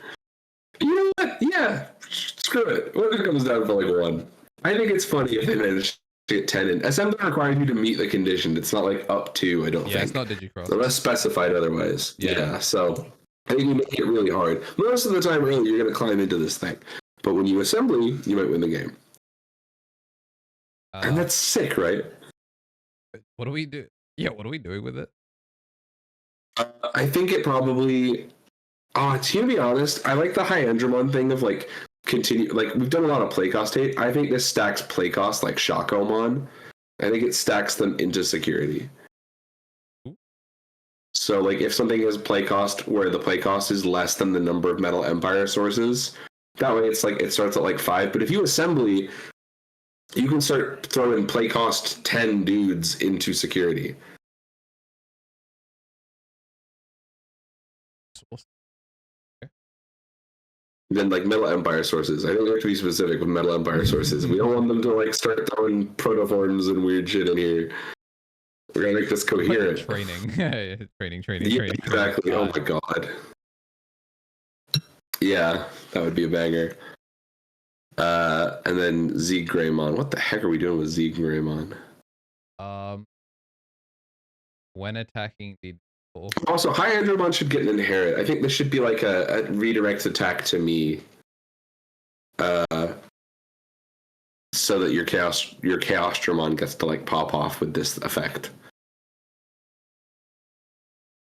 [SPEAKER 2] You know what? Yeah, screw it. What if it comes down for like 1? I think it's funny if they manage to get 10 in. Assembly requires you to meet the condition. It's not like up to, I don't think.
[SPEAKER 1] Yeah, it's not Digicross.
[SPEAKER 2] Unless specified otherwise. Yeah, so I think you make it really hard. Most of the time, really, you're going to climb into this thing. But when you assembly, you might win the game. And that's sick, right?
[SPEAKER 1] What do we do? Yeah, what are we doing with it?
[SPEAKER 2] I think it probably... to be honest, I like the Hyendramon thing of like continue. Like we've done a lot of play cost hate. I think this stacks play cost like Shakomon. I think it stacks them into security.
[SPEAKER 1] Ooh.
[SPEAKER 2] So like if something has play cost where the play cost is less than the number of Metal Empire sources, that way it's like it starts at like 5. But if you assembly, you can start throwing play cost 10 dudes into security. Then like Metal Empire sources. I think we have to be specific with Metal Empire sources. We don't want them to like start throwing protoforms and weird shit in here. We're gonna make this coherent.
[SPEAKER 1] Training. Training.
[SPEAKER 2] Yeah, exactly. Oh my god. Yeah, that would be a banger. And then Zeke Greymon. What the heck are we doing with Zeke Greymon?
[SPEAKER 1] When attacking the
[SPEAKER 2] Also, High Andromon should get an inherit. I think this should be like a redirect attack to me. So that your Chaosdramon gets to like pop off with this effect.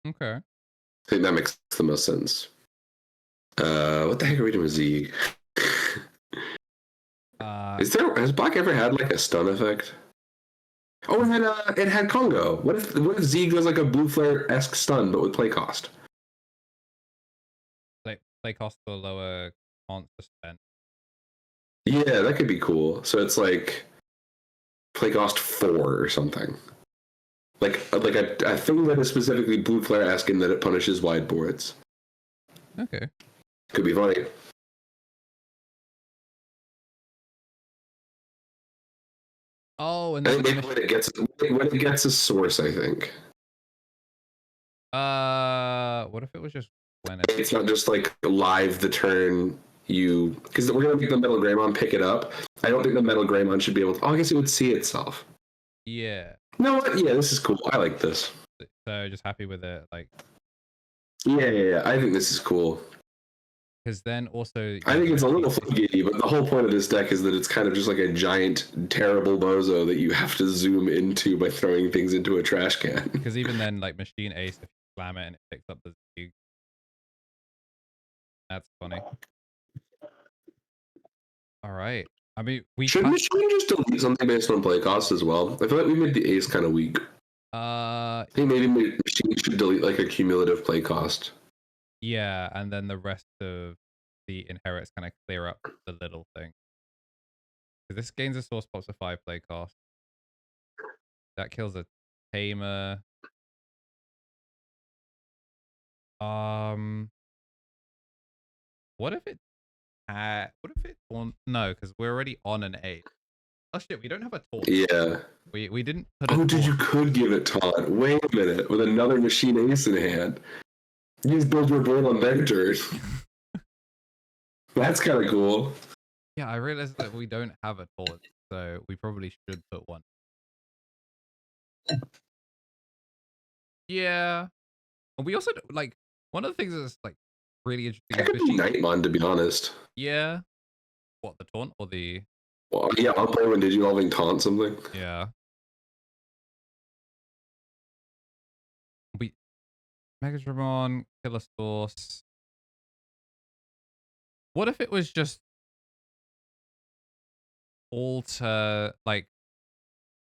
[SPEAKER 1] Okay.
[SPEAKER 2] I think that makes the most sense. What the heck are we doing with Z? Has Black ever had like a stun effect? Oh, it had Congo. What if Z goes like a Blue Flare-esque stun but with play cost?
[SPEAKER 1] Like play cost for lower can't spend.
[SPEAKER 2] Yeah, that could be cool. So it's like play cost 4 or something. Like a thing that is specifically Blue Flare-esque in that it punishes wide boards.
[SPEAKER 1] Okay.
[SPEAKER 2] Could be funny.
[SPEAKER 1] Oh, and
[SPEAKER 2] I think maybe when it gets a source, I think.
[SPEAKER 1] What if it was just when
[SPEAKER 2] it's not just like live the turn you, because we're gonna make the Metal Greymon pick it up. I don't think the Metal Greymon should be able to. Oh, I guess it would see itself.
[SPEAKER 1] Yeah.
[SPEAKER 2] You know what? Yeah, this is cool. I like this.
[SPEAKER 1] So just happy with it, like.
[SPEAKER 2] Yeah. I think this is cool.
[SPEAKER 1] Because then also,
[SPEAKER 2] I think it's a little funky, but the whole point of this deck is that it's kind of just like a giant, terrible bozo that you have to zoom into by throwing things into a trash can.
[SPEAKER 1] Because even then, like Machine Ace, if you slam it and it picks up the Z, that's funny. All right. I mean,
[SPEAKER 2] should Machine just delete something based on play cost as well? I feel like we made the Ace kind of weak.
[SPEAKER 1] I
[SPEAKER 2] think maybe Machine should delete like a cumulative play cost.
[SPEAKER 1] Yeah, and then the rest of the inherits kind of clear up the little thing. This gains a source pops for 5 play cost. That kills a tamer. What if it no, because we're already on an 8. Oh shit, we don't have a taunt.
[SPEAKER 2] Yeah.
[SPEAKER 1] We didn't put a taunt.
[SPEAKER 2] Dude, you could give it taunt. Wait a minute, with another Machine Ace in hand. You just build your board on their turn. That's kind of cool.
[SPEAKER 1] Yeah, I realized that we don't have a taunt, so we probably should put one. Yeah. And we also, like, one of the things that's, like, really interesting
[SPEAKER 2] That could be Nightmon, to be honest.
[SPEAKER 1] Yeah. What, the taunt or the...
[SPEAKER 2] Well, yeah, I'll play when Digivolving taunt something.
[SPEAKER 1] Yeah. Megadramon, Killer Source. What if it was just alter, like,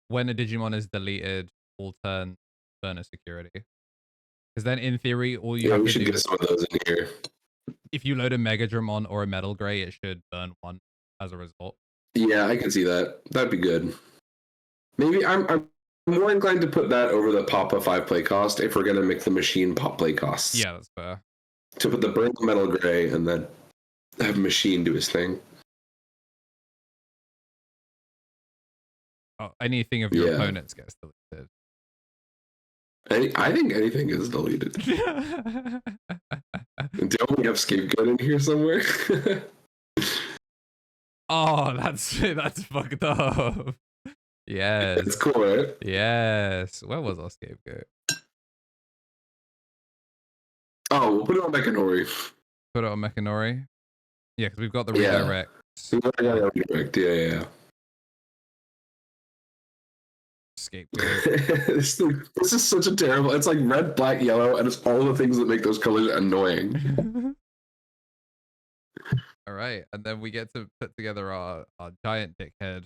[SPEAKER 1] when a Digimon is deleted, all turn burner security? Because then, in theory, all you have to do...
[SPEAKER 2] we should get some of those in here.
[SPEAKER 1] If you load a Megadramon or a Metal Gray, it should burn 1 as a result.
[SPEAKER 2] Yeah, I can see that. That'd be good. Maybe I'm more inclined to put that over the Papa 5 play cost if we're going to make the Machine pop play costs.
[SPEAKER 1] Yeah, that's fair.
[SPEAKER 2] To put the burn Metal Gray and then have Machine do his thing.
[SPEAKER 1] Oh, anything of your opponents gets deleted.
[SPEAKER 2] I think anything is deleted. Don't we have Scapegoat in here somewhere?
[SPEAKER 1] Oh, that's fucked up. Yes.
[SPEAKER 2] That's cool, right?
[SPEAKER 1] Yes. Where was our Scapegoat?
[SPEAKER 2] Oh, we'll put it on Mechanori.
[SPEAKER 1] Put it on Mechanori? Yeah, because we've got the redirect.
[SPEAKER 2] Yeah. Redirect. Yeah.
[SPEAKER 1] Scapegoat.
[SPEAKER 2] This is such a terrible... It's like red, black, yellow, and it's all the things that make those colors annoying.
[SPEAKER 1] All right, and then we get to put together our giant dickhead.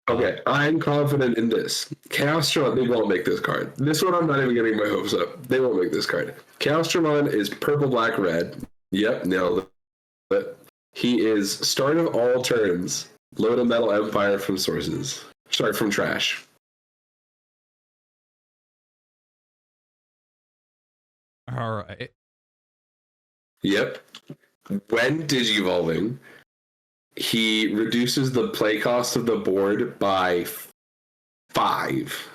[SPEAKER 2] Okay, I'm confident in this. Chaosdramon, they won't make this card. This one, I'm not even getting my hopes up. They won't make this card. Chaosdramon is purple, black, red. Yep, nailed it. He is start of all turns. Load a Metal Empire from sources. Start from trash.
[SPEAKER 1] All right.
[SPEAKER 2] Yep. When Digivolving, he reduces the play cost of the board by 5.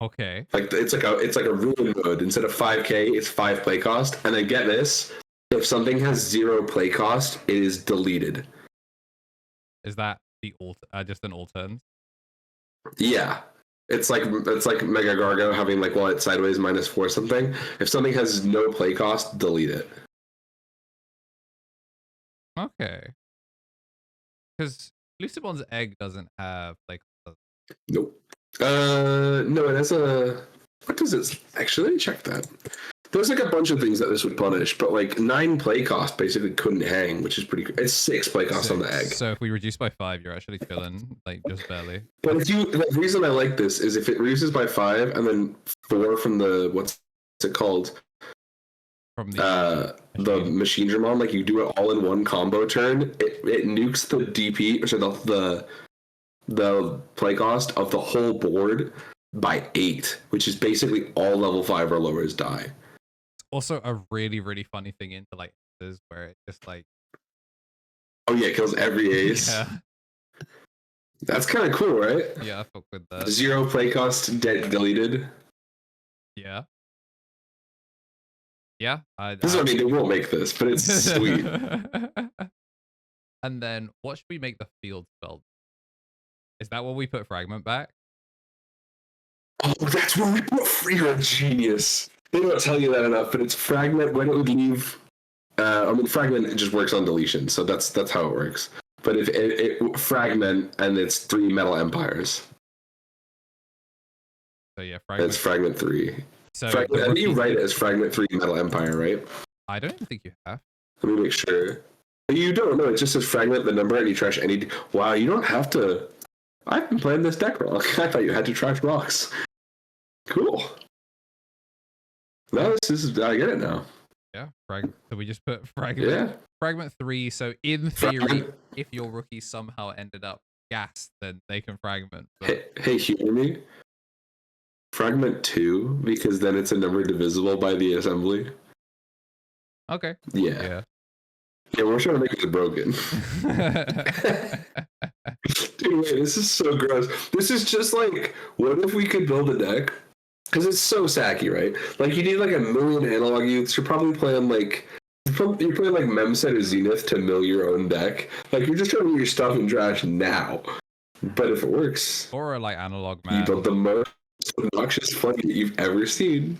[SPEAKER 1] Okay.
[SPEAKER 2] Like it's like a ruin mode. Instead of 5k, it's 5 play cost. And then get this, if something has 0 play cost, it is deleted.
[SPEAKER 1] Is that the just an all turns?
[SPEAKER 2] Yeah. It's like Mega Gargo having like while it's sideways -4 something. If something has no play cost, delete it.
[SPEAKER 1] Okay. Because Lucimon's egg doesn't have like.
[SPEAKER 2] Nope. No, it has a. What does it actually? Let me check that. There's like a bunch of things that this would punish, but like 9 play cost basically couldn't hang, which is pretty good. It's 6 play cost on the egg.
[SPEAKER 1] So if we reduce by 5, you're actually chilling, like just barely.
[SPEAKER 2] But if you, the reason I like this is if it reduces by 5 and then 4 from the what's it called?
[SPEAKER 1] From
[SPEAKER 2] the machine Digimon, like you do it all in one combo turn, it nukes the DP, or sorry, the play cost of the whole board by 8, which is basically all level 5 or lowers die.
[SPEAKER 1] Also a really, really funny thing into like is where it just like
[SPEAKER 2] Oh yeah, it kills every ace.
[SPEAKER 1] Yeah.
[SPEAKER 2] That's kind of cool, right?
[SPEAKER 1] Yeah, I fuck with that.
[SPEAKER 2] 0 play cost deleted.
[SPEAKER 1] Yeah. Yeah.
[SPEAKER 2] This is what I mean, they won't make this, but it's sweet.
[SPEAKER 1] And then what should we make the field spell? Is that what we put fragment back?
[SPEAKER 2] Oh, that's where we put You're a genius. They don't tell you that enough, but it's fragment when it would leave. I mean, fragment it just works on deletion, so that's how it works. But if it fragment and it's 3 metal empires.
[SPEAKER 1] So yeah, fragment.
[SPEAKER 2] That's fragment 3.
[SPEAKER 1] So
[SPEAKER 2] I think you write it as fragment 3 metal empire, right?
[SPEAKER 1] I don't even think you have.
[SPEAKER 2] Let me make sure. You don't know. It just says fragment the number and you trash any. Wow, you don't have to. I've been playing this deck wrong. I thought you had to trash rocks. Cool. No, this is. I get it now.
[SPEAKER 1] Yeah, so we just put fragment.
[SPEAKER 2] Yeah.
[SPEAKER 1] Fragment 3. So in theory, if your rookie somehow ended up gassed, then they can fragment. But...
[SPEAKER 2] Hey, humor me. Fragment 2, because then it's a number divisible by the assembly.
[SPEAKER 1] Okay.
[SPEAKER 2] Yeah. Yeah, we're trying to make it broken. Dude, wait, this is so gross. This is just like, what if we could build a deck? Because it's so sacky, right? Like, you need like 1 million analog youths. You're probably playing like, you're playing like Memset or Zenith to mill your own deck. Like, you're just trying to get your stuff in trash now. But if it works,
[SPEAKER 1] or like analog man,
[SPEAKER 2] you build the most obnoxious floodgate you've ever seen.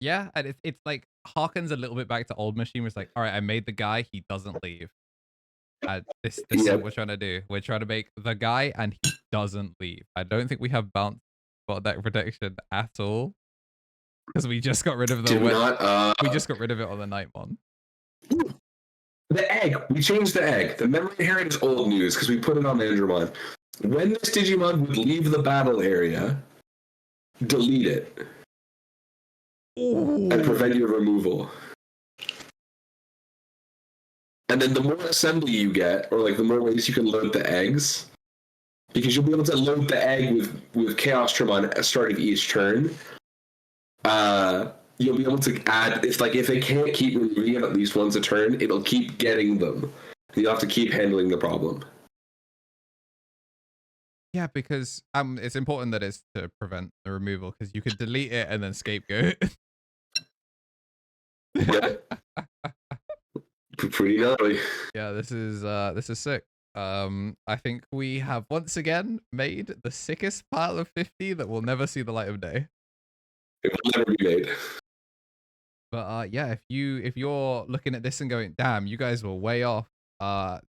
[SPEAKER 1] Yeah, and it's like harkens a little bit back to old machine. It's like, all right, I made the guy, he doesn't leave. This is what we're trying to do. We're trying to make the guy and he doesn't leave. I don't think we have bounce spot deck protection at all because we just got rid of the we just got rid of it on the Nightmon.
[SPEAKER 2] The egg. We changed the egg. The memory inherit is old news because we put it on Andromon. When this Digimon would leave the battle area, delete it.
[SPEAKER 1] Ooh.
[SPEAKER 2] And prevent your removal. And then the more assembly you get, or like the more ways you can load the eggs, because you'll be able to load the egg with Chaos Tremon at the start of each turn. You'll be able to add, if they can't keep removing it at least once a turn, it'll keep getting them. You'll have to keep handling the problem.
[SPEAKER 1] Yeah, because it's important that it's to prevent the removal, because you could delete it and then scapegoat.
[SPEAKER 2] Yeah. Pretty gnarly.
[SPEAKER 1] Yeah, this is sick. I think we have once again made the sickest pile of 50 that will never see the light of day.
[SPEAKER 2] It will never be made.
[SPEAKER 1] But yeah, if you're looking at this and going, damn, you guys were way off.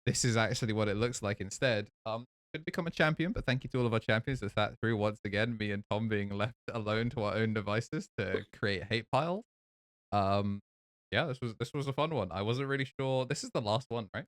[SPEAKER 1] This is actually what it looks like instead. Could become a champion, but thank you to all of our champions that sat through once again, me and Tom being left alone to our own devices to create hate piles. Yeah, this was a fun one. I wasn't really sure. This is the last one, right?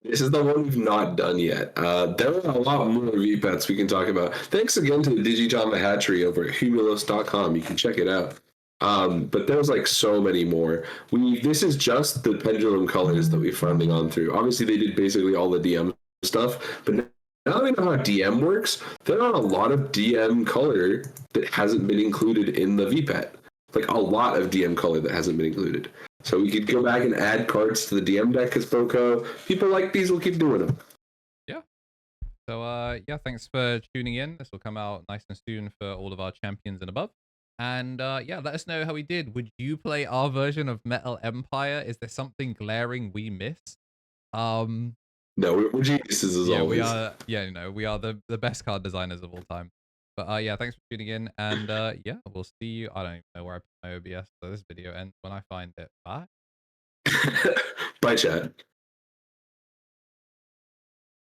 [SPEAKER 2] This is the one we've not done yet. There are a lot more VPETs we can talk about. Thanks again to the Digitama Hatchery over at Humulus.com. You can check it out. But there's like so many more. This is just the pendulum colors that we've finally gone through. Obviously, they did basically all the DM stuff, but now that we know how DM works, there are a lot of DM color that hasn't been included in the VPET. Like a lot of DM color that hasn't been included. So we could go back and add cards to the DM deck as Boko. People like these, will keep doing them.
[SPEAKER 1] Yeah. So yeah, thanks for tuning in. This will come out nice and soon for all of our champions and above. And yeah, let us know how we did. Would you play our version of Metal Empire? Is there something glaring we missed?
[SPEAKER 2] No, we're geniuses as
[SPEAKER 1] Yeah,
[SPEAKER 2] always.
[SPEAKER 1] we are. Yeah, we are the best card designers of all time. But yeah, thanks for tuning in, and yeah, we'll see you. I don't even know where I put my OBS, so this video ends when I find it. Bye.
[SPEAKER 2] Bye, chat.